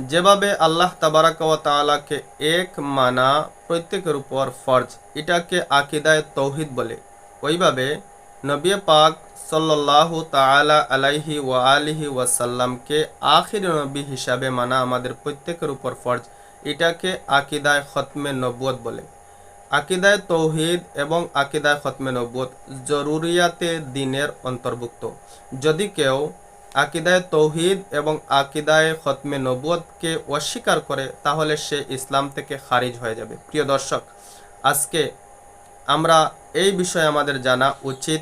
যেভাবে আল্লাহ তাবারাক ওয়া তাআলাকে এক মানা প্রত্যেকের উপর ফরজ, এটাকে আকিদায়ে তৌহিদ বলে। ওইভাবে নবী পাক সাল্লাল্লাহু তাআলা আলাইহি ওয়া আলিহি ওয়াসাল্লামকে আখির নবী হিসাবে মানা আমাদের প্রত্যেকের উপর ফরজ, এটাকে আকিদায়ে খতমে নবুয়ত বলে। আকিদায়ে তৌহিদ এবং আকিদায়ে খতমে নবুয়ত জরুরিয়াতে দ্বীনের অন্তর্ভুক্ত। যদি কেউ আকিদায়ে তৌহিদ এবং আকিদায়ে খতমে নবুয়তকে অস্বীকার করে তাহলে সে ইসলাম থেকে খারিজ হয়ে যাবে। প্রিয় দর্শক, আজকে আমরা এই বিষয়ে আমাদের জানা উচিত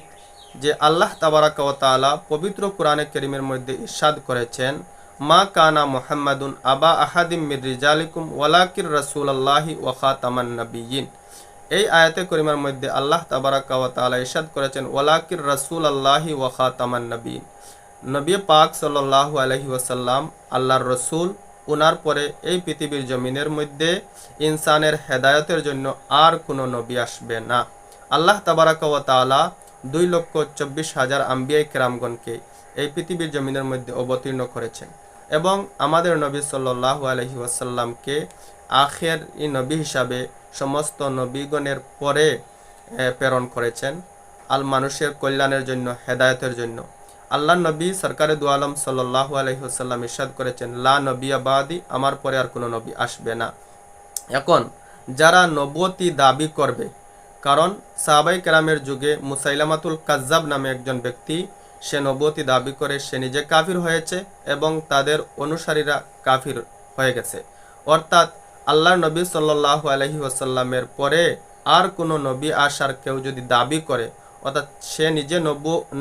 যে আল্লাহ তাবারাক ওয়া তাআলা পবিত্র কোরআনে কারীমের মধ্যে ইরশাদ করেছেন, মা কানা মুহাম্মাদুন আবা আহাদিম মির রিজালিকুম ওয়ালাকির রাসূলুল্লাহি ওয়া খাতামান নাবিয়্যিন। এই আয়াতে করিমার মধ্যে আল্লাহ তাবারাক ওয়া তাআলা ইরশাদ করেছেন, ওয়ালাকির রাসূলুল্লাহি ওয়া খাতামান নাবিয়্যিন। নবী পাক সাল্লাল্লাহু আলাইহি ওয়াসাল্লাম আল্লাহর রসুল, ওনার পরে এই পৃথিবীর জমিনের মধ্যে ইনসানের হেদায়তের জন্য আর কোনো নবী আসবে না। আল্লাহ তাবারাক ওয়া তাআলা 2,24,000 আম্বিয়া কিরামগণকে এই পৃথিবীর জমিনের মধ্যে অবতীর্ণ করেছেন এবং আমাদের নবী সাল্লাল্লাহু আলাইহি ওয়াসাল্লামকে আখের নবী হিসাবে সমস্ত নবীগণের পরে প্রেরণ করেছেন মানুষের কল্যাণের জন্য, হেদায়তের জন্য। আল্লাহ নবী সরকারে দু আলম সাল্লাল্লাহু আলাইহি ওয়াসাল্লাম ইরশাদ করেছেন, লা নবিয়া বাদি, আমার পরে আর কোনো নবী আসবে না। এখন যারা নবুয়তি দাবি করবে, কারণ সাহাবাই কেরামের যুগে মুসাইলামাতুল কাজ্জাব নামে একজন ব্যক্তি, সে নবুয়তি দাবি করে সে নিজে কাফির হয়েছে এবং তাদের অনুসারীরা কাফির হয়ে গেছে। অর্থাৎ আল্লাহ নবী সাল্লাল্লাহু আলাইহি ওয়াসাল্লামের পরে আর কোনো নবী আসার কেউ যদি দাবি করে, অর্থাৎ সে নিজে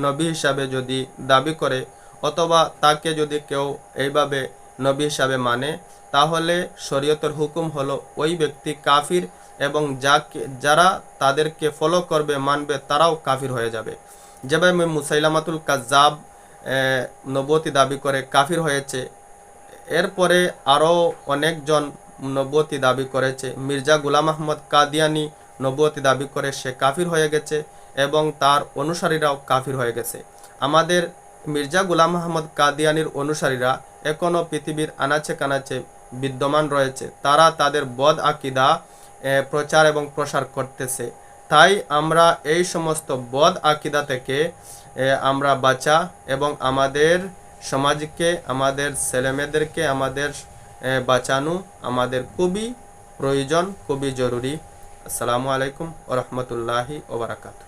নবী হিসাবে যদি দাবি করে অথবা তাকে যদি কেউ এইভাবে নবী হিসাবে মানে, তাহলে শরীয়তের হুকুম হলো ওই ব্যক্তি কাফির এবং যারা তাদেরকে ফলো করবে, মানবে, তারাও কাফির হয়ে যাবে। যেভাবে মুসাইলামাতুল কাজ্জাব নবুয়তি দাবি করে কাফির হয়েছে, এরপরে আরও অনেকজন নবুয়তি দাবি করেছে। মির্জা গুলাম আহমদ কাদিয়ানি নবুয়তি দাবি করে সে কাফির হয়ে গেছে এবং তার অনুসারীরাও কাফির হয়ে গেছে। আমাদের মির্জা গুলাম আহমদ কাদিয়ানির অনুসারীরা এখনও পৃথিবীর আনাচে কানাচে বিদ্যমান রয়েছে। তারা তাদের বদ আকিদা প্রচার এবং প্রসার করতেছে। তাই আমরা এই সমস্ত বদ আকিদা থেকে আমরা বাঁচা এবং আমাদের সমাজকে, আমাদের ছেলেমেয়েদেরকে আমাদের বাঁচানো আমাদের খুবই প্রয়োজন, খুবই জরুরি। আসসালামু আলাইকুম ওয়া রাহমাতুল্লাহি ওয়া বারাকাতুহু।